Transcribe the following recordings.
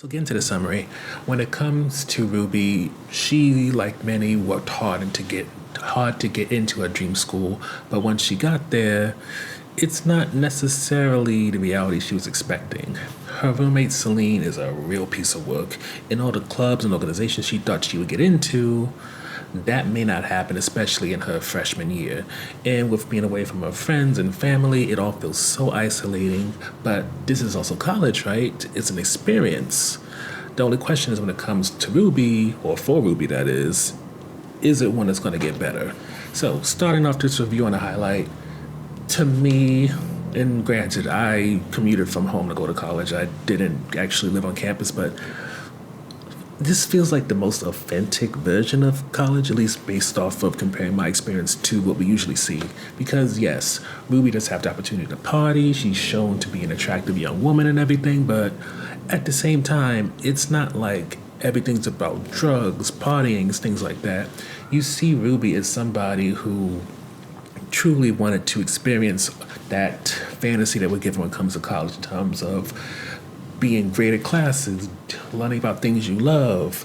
So getting to the summary, when it comes to Ruby, she, like many, worked hard to get into a dream school, but once she got there, it's not necessarily the reality she was expecting. Her roommate Celine is a real piece of work. In all the clubs and organizations she thought she would get into, that may not happen, especially in her freshman year. And with being away from her friends and family, it all feels so isolating. But this is also college, right? It's an experience. The only question is when it comes to Ruby, or for Ruby that is it one that's going to get better? So, starting off this review on a highlight, to me, and granted, I commuted from home to go to college. I didn't actually live on campus, but this feels like the most authentic version of college, at least based off of comparing my experience to what we usually see. Because yes, Ruby does have the opportunity to party, she's shown to be an attractive young woman and everything, but at the same time, it's not like everything's about drugs, partying, things like that. You see Ruby as somebody who truly wanted to experience that fantasy that we're given when it comes to college in terms of being graded classes, learning about things you love,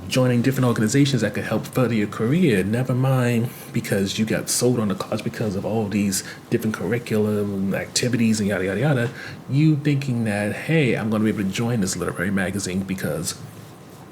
joining different organizations that could help further your career. Never mind because you got sold on the college because of all these different curriculum activities and yada yada yada. You thinking that, hey, I'm going to be able to join this literary magazine because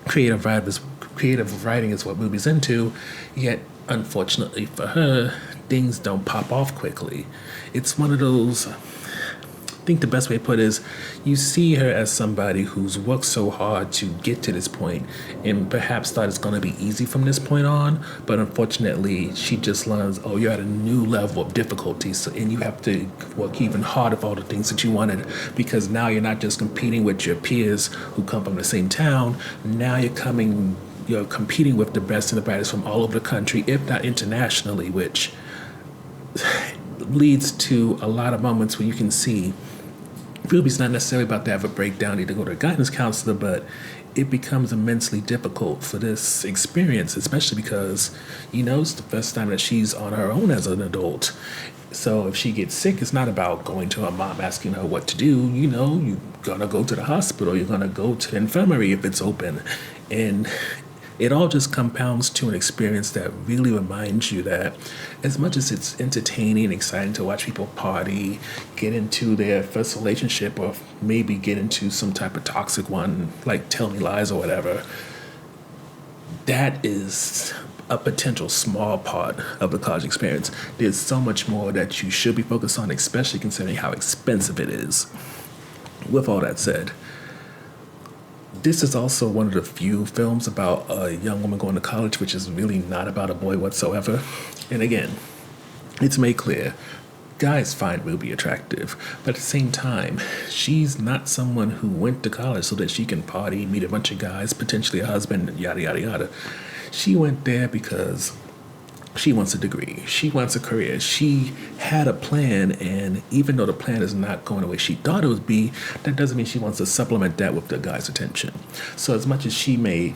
creative writing is what Ruby's into. Yet, unfortunately for her, things don't pop off quickly. It's one of those. I think the best way to put it is you see her as somebody who's worked so hard to get to this point and perhaps thought it's going to be easy from this point on, but unfortunately she just learns, oh, you're at a new level of difficulty, so, and you have to work even harder for all the things that you wanted, because now you're not just competing with your peers who come from the same town, now you're competing with the best and the brightest from all over the country, if not internationally, which leads to a lot of moments where you can see Ruby's not necessarily about to have a breakdown, need to go to a guidance counselor, but it becomes immensely difficult for this experience, especially because, it's the first time that she's on her own as an adult. So if she gets sick, it's not about going to her mom asking her what to do. You're going to go to the hospital, you're going to go to the infirmary if it's open. And it all just compounds to an experience that really reminds you that as much as it's entertaining and exciting to watch people party, get into their first relationship, or maybe get into some type of toxic one, like Tell Me Lies or whatever, that is a potential small part of the college experience. There's so much more that you should be focused on, especially considering how expensive it is. With all that said, this is also one of the few films about a young woman going to college, which is really not about a boy whatsoever. And again, it's made clear, guys find Ruby attractive, but at the same time, she's not someone who went to college so that she can party, meet a bunch of guys, potentially a husband, yada, yada, yada. She went there because she wants a degree. She wants a career. She had a plan, and even though the plan is not going the way she thought it would be, that doesn't mean she wants to supplement that with the guy's attention. So as much as she may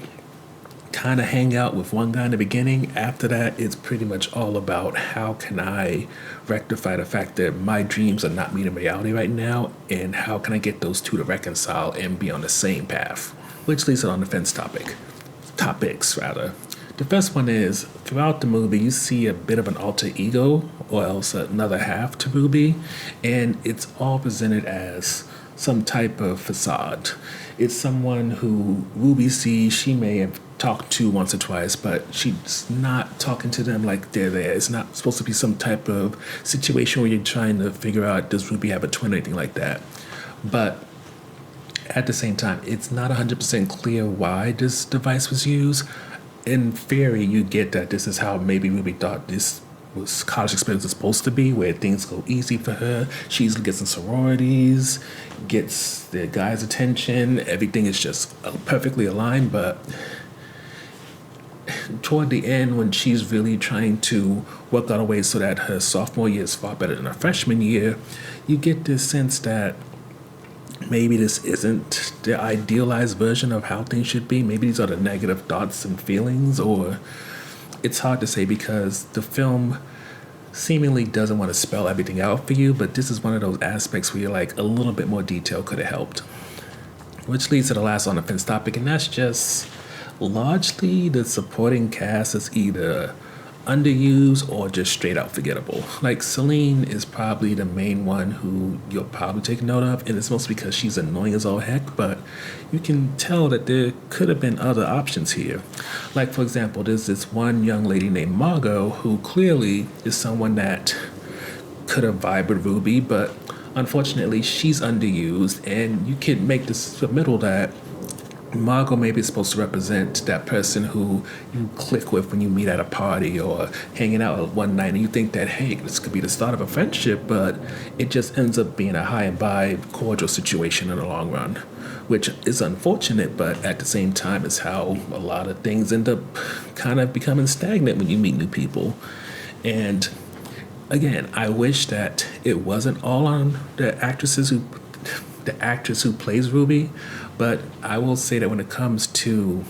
kind of hang out with one guy in the beginning, after that, it's pretty much all about how can I rectify the fact that my dreams are not meeting reality right now, and how can I get those two to reconcile and be on the same path. Which leads to on the fence topics. The first one is, throughout the movie, you see a bit of an alter ego, or else another half to Ruby, and it's all presented as some type of facade. It's someone who Ruby sees she may have talked to once or twice, but she's not talking to them like they're there. It's not supposed to be some type of situation where you're trying to figure out, does Ruby have a twin or anything like that. But at the same time, it's not 100% clear why this device was used. In theory, you get that this is how maybe Ruby thought this was college experience was supposed to be, where things go easy for her. She easily gets in sororities, gets the guy's attention. Everything is just perfectly aligned. But toward the end, when she's really trying to work out a way so that her sophomore year is far better than her freshman year, you get this sense that maybe this isn't the idealized version of how things should be. Maybe these are the negative thoughts and feelings, or it's hard to say because the film seemingly doesn't want to spell everything out for you, but this is one of those aspects where you're like, a little bit more detail could have helped. Which leads to the last on the fence topic, and that's just largely the supporting cast is either underused or just straight out forgettable. Like Celine is probably the main one who you'll probably take note of, and it's mostly because she's annoying as all heck, but you can tell that there could have been other options here. Like, for example, there's this one young lady named Margot who clearly is someone that could have vibed with Ruby, but unfortunately she's underused, and you can make this submittal that Margot maybe is supposed to represent that person who you click with when you meet at a party or hanging out one night and you think that, hey, this could be the start of a friendship, but it just ends up being a high and by cordial situation in the long run, which is unfortunate, but at the same time is how a lot of things end up kind of becoming stagnant when you meet new people. And again, I wish that it wasn't all on the actress who plays Ruby, but I will say that when it comes to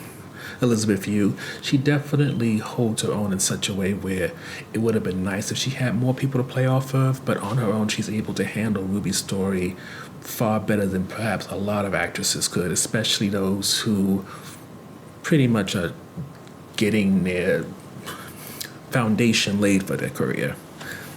Elizabeth Yu, she definitely holds her own in such a way where it would have been nice if she had more people to play off of, but on her own she's able to handle Ruby's story far better than perhaps a lot of actresses could, especially those who pretty much are getting their foundation laid for their career.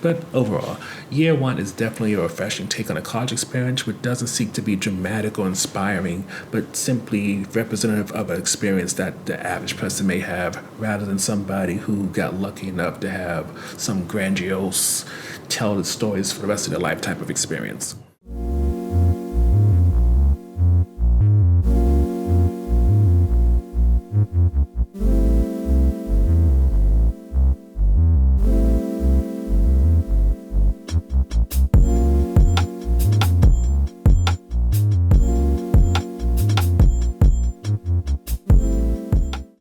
But overall, Year One is definitely a refreshing take on a college experience which doesn't seek to be dramatic or inspiring, but simply representative of an experience that the average person may have, rather than somebody who got lucky enough to have some grandiose, tell the stories for the rest of their life type of experience.